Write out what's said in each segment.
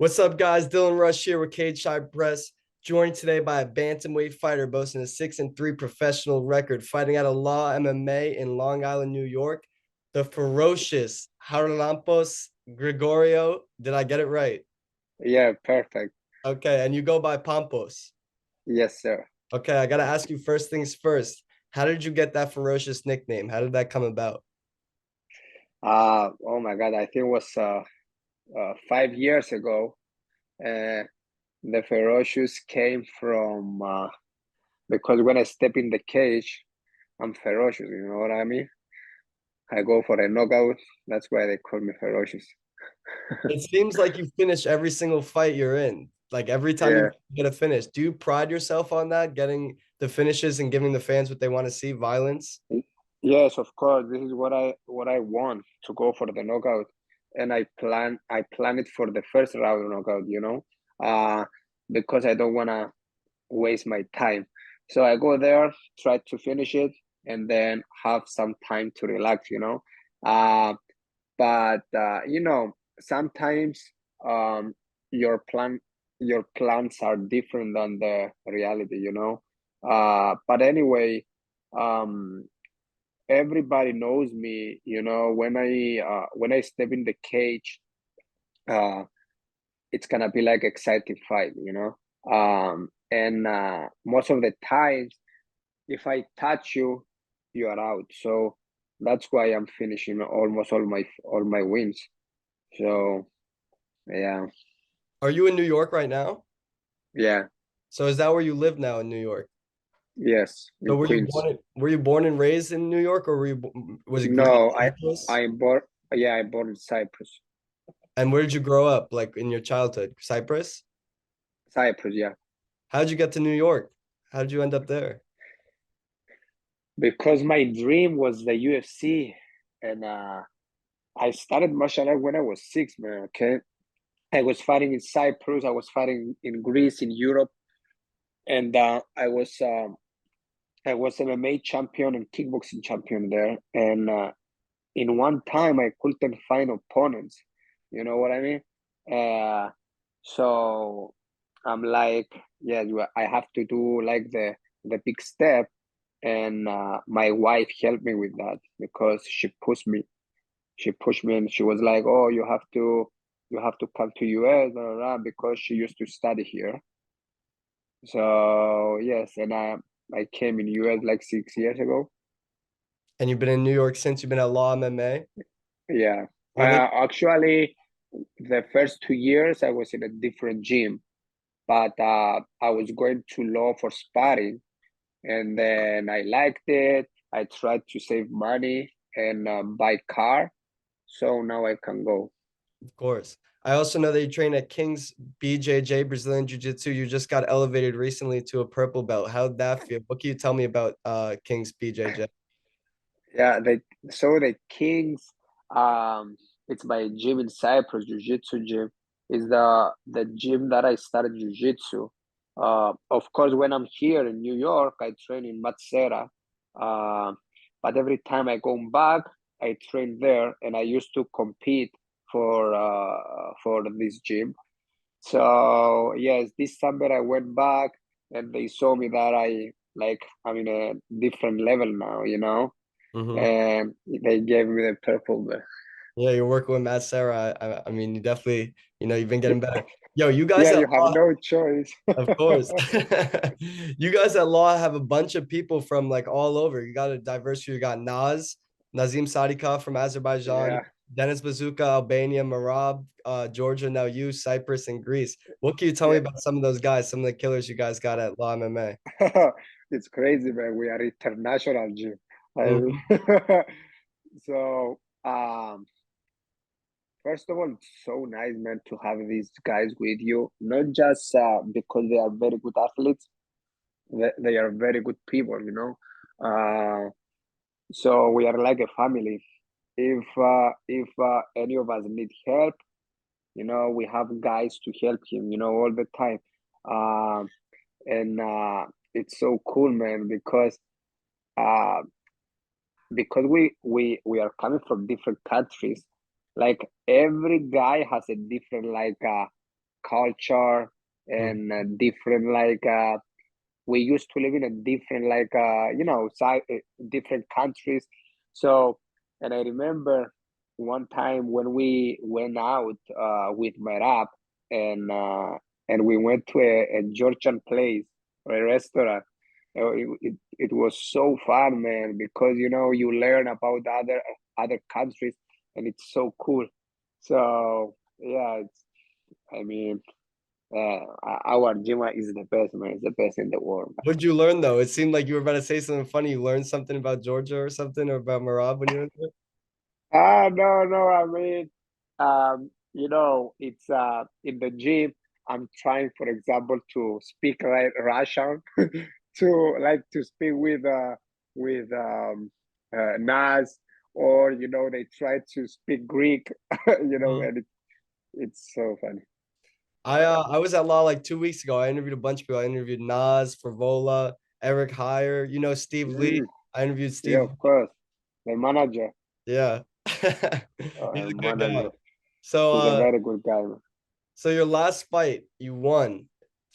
What's up, guys? Dylan Rush here with Cage Side Press, joined today by a bantamweight fighter boasting a 6-3 professional record, fighting out of LAW MMA in Long Island, New York. The ferocious Charalampos Grigoriou. Did I get it right? Yeah, perfect. Okay, and you go by Pampos. Yes, sir. Okay, I gotta ask you first things first. How did you get that ferocious nickname? How did that come about? Oh my God, I think it was 5 years ago. Uh, the ferocious came from because when I step in the cage, I'm ferocious. You know what I mean? I go for a knockout. That's why they call me ferocious. It seems like you finish every single fight you're in. Like every time you Yeah. get a finish. Do you pride yourself on that, getting the finishes and giving the fans what they want to see, violence? Yes, of course. This is what I want to go for the knockout, and I plan it for the first round knockout. Uh, because I don't wanna waste my time. So I go there, try to finish it, and then have some time to relax. Uh, but sometimes um, your plans are different than the reality. But anyway, um, everybody knows me. When I step in the cage, uh, it's gonna be like exciting fight. And most of the times, if I touch you, you are out. So that's why I'm finishing almost all my wins. So yeah, Are you in New York right now? yeah, So is that where you live now in New York? yes, So in Queens. were you born and raised in New York, or was it Greece, No, I Cyprus? I'm born. Yeah, I born in Cyprus. And where did you grow up, like in your childhood? Cyprus? Cyprus, yeah. How did you get to New York? How did you end up there? Because my dream was the UFC, and I started martial art when I was six, man. Okay, I was fighting in Cyprus. I was fighting in Greece, in Europe, and I was MMA champion and kickboxing champion there. And in one time, I couldn't find opponents. You know what I mean? Uh, so I'm like, yeah, I have to do like the big step. And my wife helped me with that because she pushed me. She pushed me, and she was like, "Oh, you have to come to US, blah, blah, blah," because she used to study here. So yes, and I came in US like 6 years ago. And you've been in New York since you've been at Law MMA? Yeah. Well, they Actually, the first 2 years I was in a different gym, but I was going to law for sparring, and then I liked it. I tried to save money and buy car, so now I can go. Of course. I also know that you train at King's BJJ Brazilian Jiu-Jitsu. You just got elevated recently to a purple belt. How'd that feel? What can you tell me about King's BJJ? Yeah, the Kings, um, it's my gym in Cyprus, Jiu-Jitsu gym, is the gym that I started Jiu-Jitsu. Of course, when I'm here in New York, I train in Matsera. Uh, but every time I go back, I train there, and I used to compete for this gym. So yes, this summer I went back, and they saw me that I'm in a different level now. Hmm. And they gave me the purple belt. Yeah, you're working with Matt Sarah. I mean, you definitely, you've been getting better. Yo, you guys Yeah, at you have Law, no choice. of course. You guys at Law have a bunch of people from like all over. You got a diversity. You got Nazim Sadikov from Azerbaijan, Yeah. Dennis Bazooka, Albania, Marab, Georgia, now you, Cyprus, and Greece. What can you tell me Yeah. about some of those guys, some of the killers you guys got at Law MMA? It's crazy, man. We are international gym. Mhm. I- so, first of all, it's so nice, man, to have these guys with you. Not just because they are very good athletes, they are very good people. Uh, so we are like a family. If any of us need help, we have guys to help him, all the time. Um, and it's so cool, man, uh, because we are coming from different countries. Like every guy has a different culture and different like we used to live in a different like different countries. So, and I remember one time when we went out with my rap and we went to a Georgian place or a restaurant. It was so fun, man, because you learn about other countries and it's so cool. So yeah, I mean, our gym is the best, man. It's the best in the world. What'd you learn though? It seemed like you were about to say something funny. You learned something about Georgia or something, or about Marab when you were there? No, no. I mean, it's in the gym. I'm trying, for example, to speak like Russian, to speak with Nas, or they try to speak Greek, and it's so funny. I was at Law like 2 weeks ago. I interviewed a bunch of people. I interviewed Nas, Favola, Eric Heyer, Steve Lee. Mm, I interviewed yeah, Steve. of course. The manager, Yeah. He's a good guy. manager. So He's a very good guy, man. so your last fight, you won.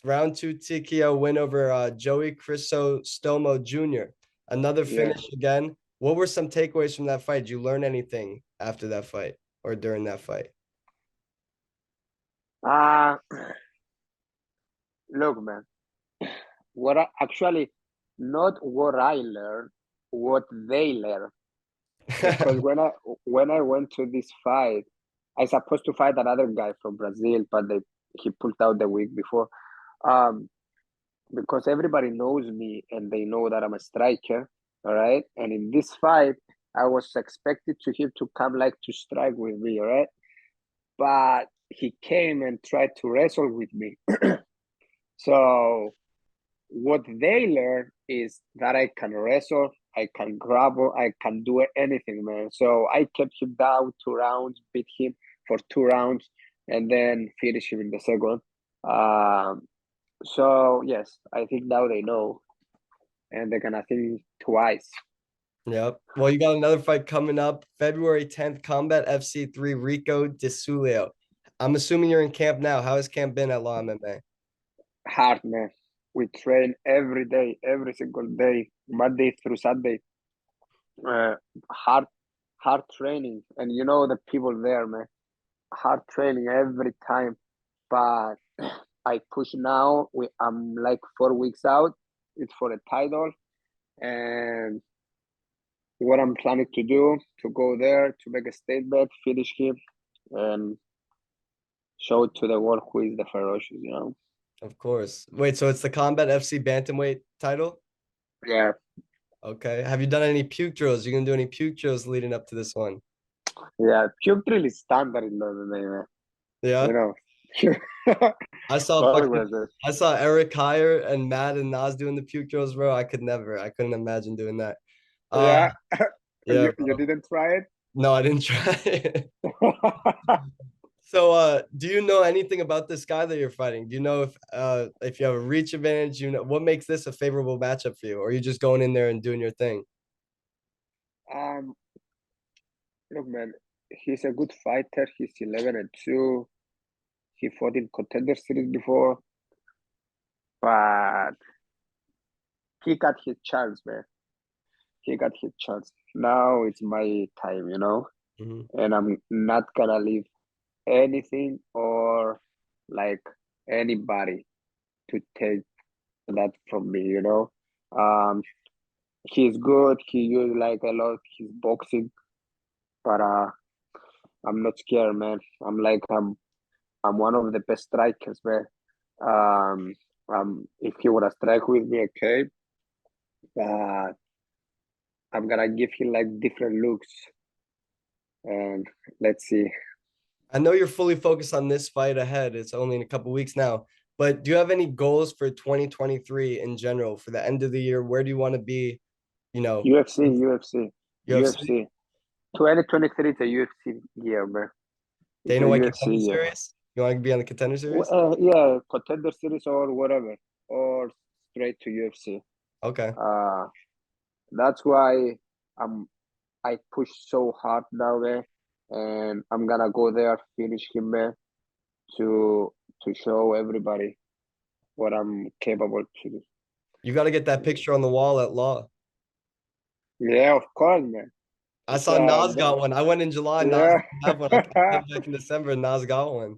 Round two TKO win over Joey Crisostomo Jr. Another Yeah. finish again. What were some takeaways from that fight? Did you learn anything after that fight or during that fight? Uh Look, man. Actually, not what I learned, what they learned. Because when I went to this fight, I supposed to fight another guy from Brazil, but he pulled out the week before. Um, because everybody knows me and they know that I'm a striker, all right. And in this fight, I was expected to him to come like to strike with me, all right. But he came and tried to wrestle with me. So what they learn is that I can wrestle, I can grapple, I can do anything, man. So I kept him down 2 rounds, beat him for 2 rounds, and then finish him in the second. Um, so yes, I think now they know, and they're gonna think twice. Yep. Well, you got another fight coming up February 10th, Combat FC3 Rico DeSulio. I'm assuming you're in camp now. How has camp been at Law MMA? Hard, man. We train every day, every single day, Monday through Sunday. Uh, hard, hard training, and the people there, man. Hard training every time, but I push now. I'm like 4 weeks out. It's for a title, and what I'm planning to do to go there to make a statement, finish him, and show to the world who is the ferocious. Of course. Wait, so it's the Combat FC Bantamweight title? Yeah, Okay. Have you done any puke drills? You gonna do any puke drills leading up to this one? yeah. Puke drill is standard in MMA, man. Yeah. You know, I saw always. I saw Eric Heyer and Matt and Nas doing the puke drills, bro. I could never. I couldn't imagine doing that. Uh Yeah, yeah, you bro. didn't try No, I didn't try it. it. So do you know anything about this guy that you're fighting? Do you know if you have a reach advantage, what makes this a favorable matchup for you? Or are you just going in there and doing your thing? um, Look, man, he's a good fighter. He's 11-2. He fought in contender series before, but he got his chance, man. He got his chance. Now it's my time, Mhm. and I'm not gonna leave anything or like anybody to take that from me. Um, he's good. He used like a lot his boxing, but I'm not scared, man. I'm one of the best strikers, man. Um, if he would have strike with me, okay, but I'm gonna give him like different looks, and let's see. I know you're fully focused on this fight ahead. It's only in a couple weeks now. But do you have any goals for 2023 in general for the end of the year? Where do you want to be, you know, UFC, UFC, UFC? UFC. 2023 is a UFC year, man. It's a Dana White UFC Contender year. Series? You want to be on the Contender Series? Yeah, contender series or whatever, or straight to UFC. Okay. Uh, that's why I'm I push so hard now, man, and I'm gonna go there, finish him, man, to to show everybody what I'm capable to do. You got to get that picture on the wall at Law. Yeah, of course, man. I It's saw Nas got one. I went in July. Nas yeah, didn't have one. I came back in December. And Nas got one.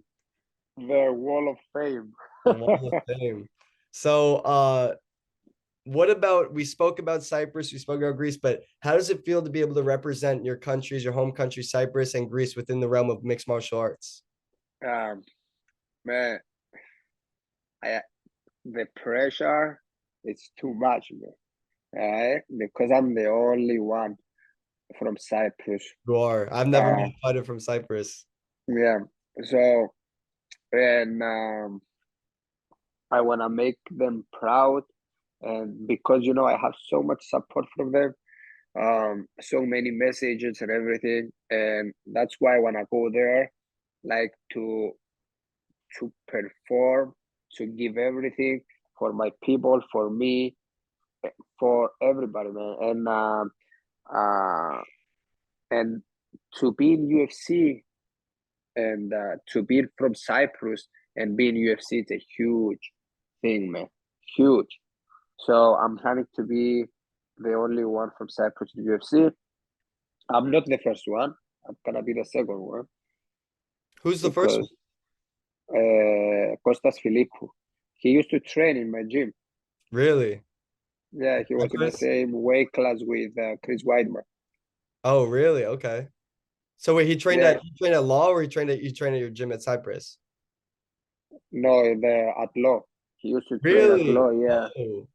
the Wall of Fame. The Wall of Fame. So, what about, we spoke about Cyprus, we spoke about Greece, but how does it feel to be able to represent your countries, your home country, Cyprus and Greece, within the realm of mixed martial arts? um, Man, I the pressure is too much, man. Right? Because I'm the only one from Cyprus. You are. I've never met Uh, a fighter from Cyprus. yeah. So, and I wanna make them proud, and because I have so much support from them, so many messages and everything, and that's why I wanna go there, like to perform, to give everything for my people, for me, for everybody, man, uh, and to be in UFC and to be from Cyprus and be in UFC is a huge thing, man, huge. So I'm planning to be the only one from Cyprus in UFC. I'm not the first one. I'm gonna be the second one Who's the first one? because Kostas Philippou, he used to train in my gym. Really? Yeah, he was in the Cyprus? same weight class with Chris Weidman. Oh, really? Okay. So wait, Yeah, he trained at Law, or he trained at your gym at Cyprus? no, at Law. He used to train at Really? Law. Yeah, Oh,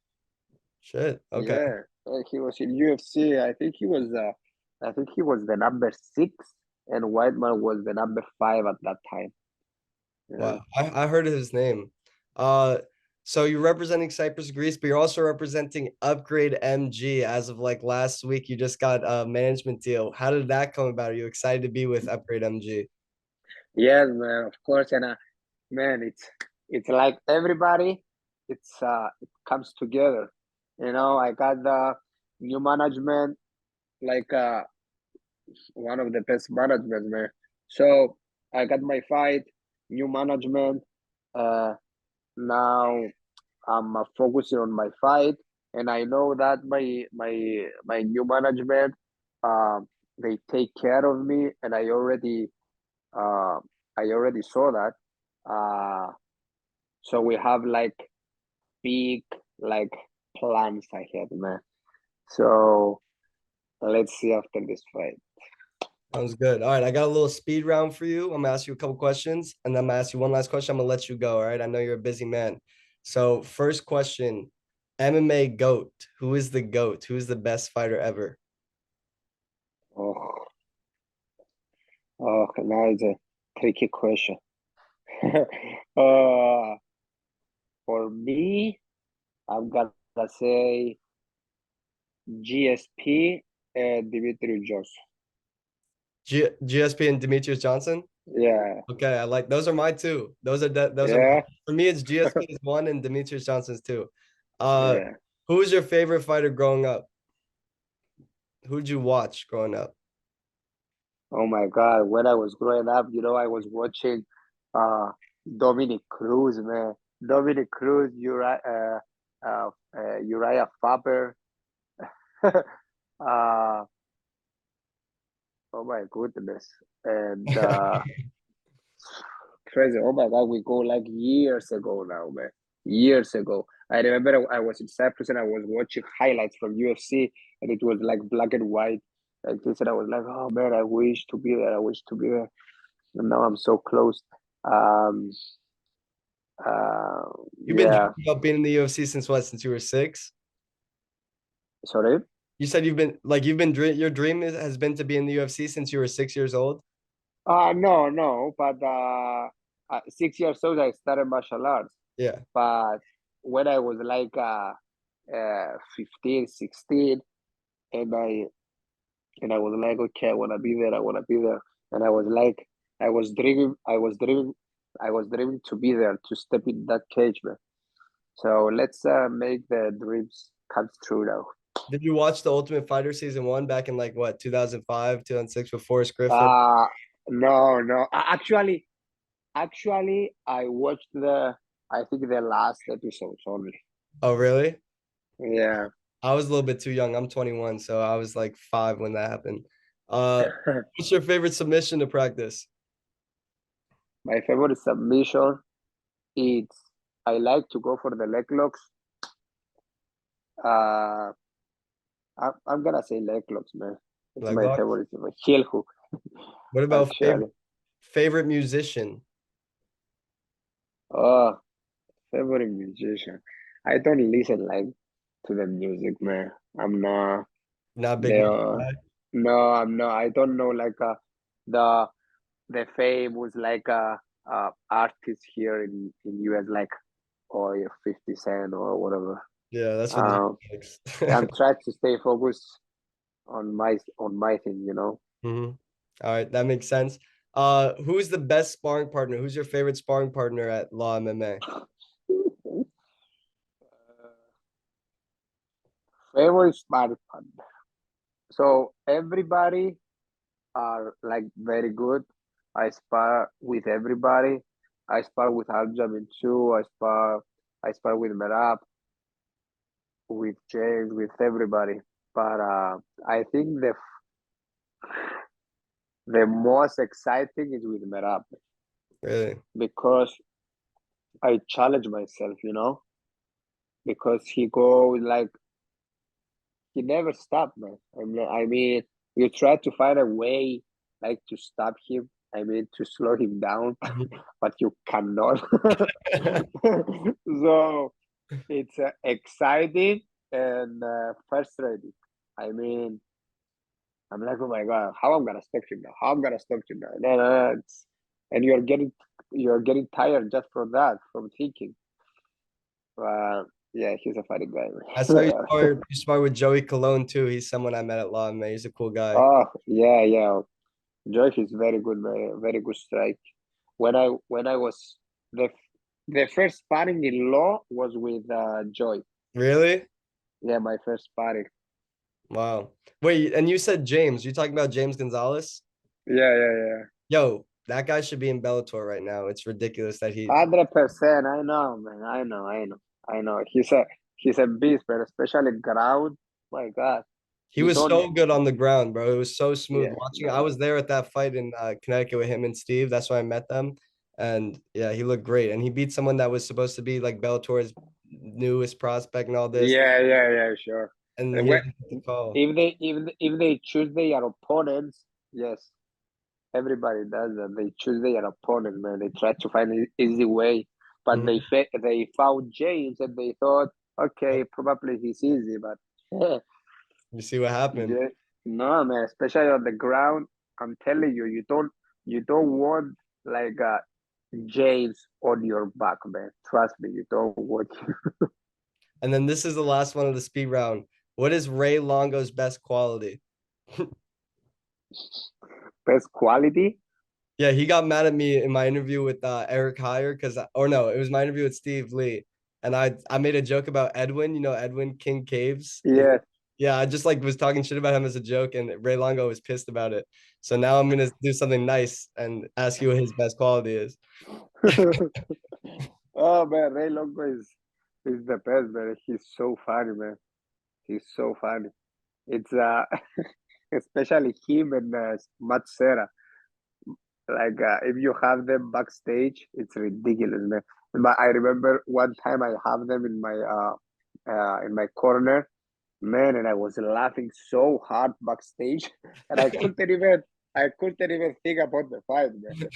shit. Okay. yeah. He was in UFC. I think he was the number 6, and Weidman was the number 5 at that time. Yeah. Wow. I heard of his name. Uh, so you're representing Cyprus, Greece, but you're also representing Upgrade MG as of like last week. You just got a management deal. How did that come about? Are you excited to be with Upgrade MG? Yes, man, of course. And man, it's like everybody, it comes together. I got the new management, like one of the best management, man. So I got my fight, new management. Uh, Now I'm focusing on my fight, and I know that my new management, they take care of me, and uh, I already saw that. Uh, so we have like big like plans ahead, man. So let's see after this fight. Sounds good. All right, I got a little speed round for you. I'm gonna ask you a couple questions, and then I'm gonna ask you one last question. I'm gonna let you go. All right, I know you're a busy man. So first question, MMA GOAT. Who is the GOAT? Who is the best fighter ever? Oh, now it's a tricky question. uh, for me, I'm gonna say GSP and Dimitri Johnson. GSP and Demetrius Johnson. Yeah, Okay, I like those are my two. Those are yeah, for me. It's GSP is one and Demetrius Johnson's two. Uh, yeah. who was your favorite fighter growing up? Who'd you watch growing up? Oh my God. When I was growing up, I was watching uh Dominic Cruz, man. Dominic Cruz, Uriah Faber. uh oh my goodness. And crazy. Oh my God, we go like years ago now, man. Years ago. I remember I was in Cyprus and I was watching highlights from UFC, and it was like black and white like this, and I was like, oh man, I wish to be there. I wish to be there. And now I'm so close. Um, uh, You've been yeah. dreaming about being in the UFC since what? Since you were 6? Sorry. You said your dream has been to be in the UFC since you were 6 years old. No, no. But 6 years old, I started martial arts. Yeah. But when I was like 15, 16, and I was like, okay, I wanna be there. I wanna be there. And I was like, I was dreaming to be there, to step in that cage, man. So let's make the dreams come true now. Did you watch the Ultimate Fighter season 1 back in like what, 2005, 2006 with Forrest Griffin? Uh no, no. Actually, Actually, I watched I think the last episodes only. Oh, really? Yeah. I was a little bit too young. I'm 21, so I was like 5 when that happened. Uh, what's your favorite submission to practice? My favorite submission is I like to go for the leg locks. Uh, I'm gonna say leg locks, man. It's Leg my locks? favorite. Heel hook, What about actually. favorite musician? Oh, favorite musician. I don't listen like to the music, man. I'm not. Not big music The guy? No, I'm not. I don't know like the the famous like artist here in US like or 50 Cent or whatever. Yeah, that's what Um, Drake likes. I'm trying to stay focused on my thing, hmm All right, that makes sense. Who's the best sparring partner? Who's your favorite sparring partner at Law MMA? Favorite sparring partner. So everybody are like very good. I spar with everybody. I spar with Aljamain too. I spar with Merab, with James, with everybody. But I think the most exciting is with Merab Really? because I challenge myself, because he goes like he never stopped, man. I mean, you try to find a way like to stop him. I mean, to slow him down, Mhm. but you cannot. So it's exciting and frustrating. I mean, I'm like, oh my god, how I'm gonna stop him now? How I'm gonna stop him now? No, no, no, and you're getting tired just from that, from thinking. Yeah, he's a funny guy. I saw you spar with Joey Cologne too. He's someone I met at Law MMA. He's a cool guy. Oh yeah, yeah. Joyce is very good, man. Very good strike. When I was the the first sparring in law was with Joy. Really? Yeah, my first sparring. Wow. Wait, and you said James. You talking about James Gonzalez? Yeah, yeah, yeah. Yo, that guy should be in Bellator right now. It's ridiculous that he 100%. I know, man. I know. He's a beast, but especially ground. My God, he you was don't. so good on the ground, bro. It was so smooth Yeah, watching. I no. was there at that fight in Connecticut with him and Steve. That's why I met them. And yeah, he looked great. And he beat someone that was supposed to be like Bellator's newest prospect and all this. Yeah, yeah, yeah. Sure. And And he when, didn't get the call. if they choose their opponents, yes, everybody does that. They choose their opponent, man. They try to find an easy way, but they Mhm. they found James and they thought, okay, probably he's easy, but You see what happened. yeah, no, man. Especially on the ground, I'm telling you, you don't want like James on your back, man. Trust me, you don't want And then this is the last one of the speed round. What is Ray Longo's best quality? best quality. Yeah, he got mad at me in my interview with Eric Heyer because, or no, it was my interview with Steve Lee, and I made a joke about Edwin, Edwin King Caves. Yeah. Yeah, I just like was talking shit about him as a joke, and Ray Longo was pissed about it. So now I'm gonna do something nice and ask you what his best quality is. Oh man, Ray Longo is the best, man. He's so funny, man. He's so funny. It's especially him and Matt Serra. Like if you have them backstage, it's ridiculous, man. But I remember one time I have them in my corner, man, and I was laughing so hard backstage, and I couldn't even think about the fight, man.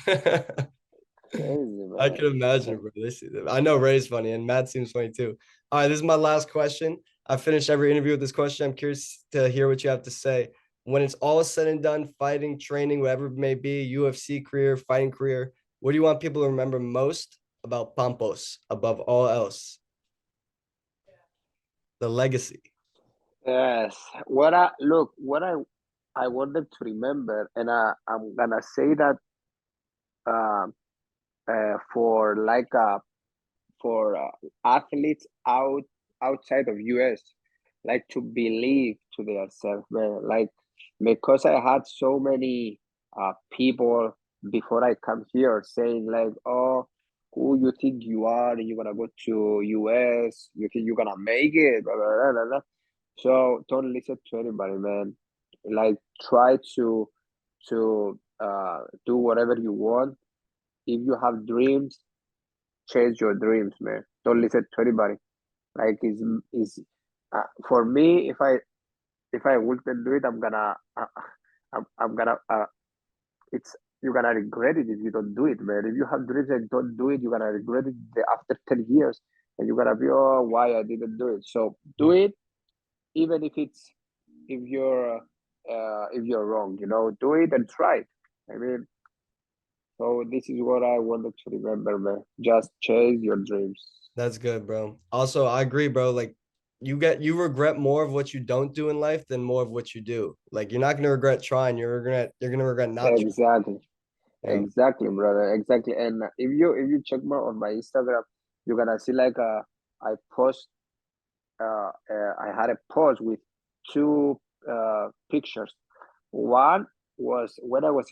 Crazy, I man. can imagine, bro. I know Ray's funny, and Matt seems funny too. All right, this is my last question. I finish every interview with this question. I'm curious to hear what you have to say. When it's all said and done, fighting, training, whatever it may be, UFC career, fighting career, what do you want people to remember most about Pampos above all else? The legacy. Yes. What I want them to remember, and I'm gonna say that um for athletes outside of US, like to believe to themselves, man. Like because I had so many people before I come here, saying like, oh, who you think you are? You're gonna go to US? You think you're gonna make it? Blah, blah, blah, blah, blah. So don't listen to anybody, man. Like try to do whatever you want. If you have dreams, chase your dreams, man. Don't listen to anybody. Like is for me, if I wouldn't do it, I'm gonna it's you're gonna regret it if you don't do it, man. If you have dreams and don't do it, you're gonna regret it after 10 years, and you're gonna be, oh, why I didn't do it. So do it, even if you're wrong, do it and try it. I mean, so this is what I wanted to remember, man. Just chase your dreams. That's good, bro. Also, I agree, bro. Like you regret more of what you don't do in life than more of what you do. Like you're not gonna regret trying, you're gonna regret not trying. Exactly. Yeah. Exactly, brother. Exactly. And if you check more on my Instagram, you're gonna see like I post I had a post with two pictures. One was when I was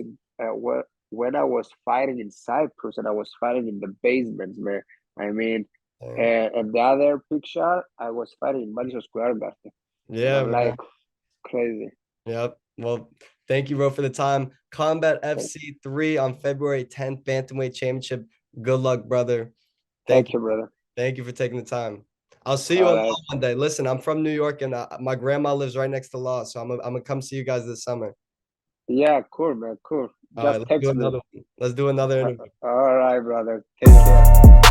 when I was fighting in Cyprus, and I was fighting in the basements, man. I mean, Damn. and the other picture, I was fighting in Madison Square Garden, and Yeah, I'm man. like crazy. Yep. Well, thank you, bro, for the time. Combat Thank, FC 3 on February 10th, Bantamweight Championship. Good luck, brother. Thank thank you. you, brother. Thank you for taking the time. I'll see you All on right, Law one day. Listen, I'm from New York, and my grandma lives right next to Law, so I'm gonna come see you guys this summer. yeah, cool, man, cool. All right, Just let's do text me. another one. Let's do another interview. All right, brother. Take care.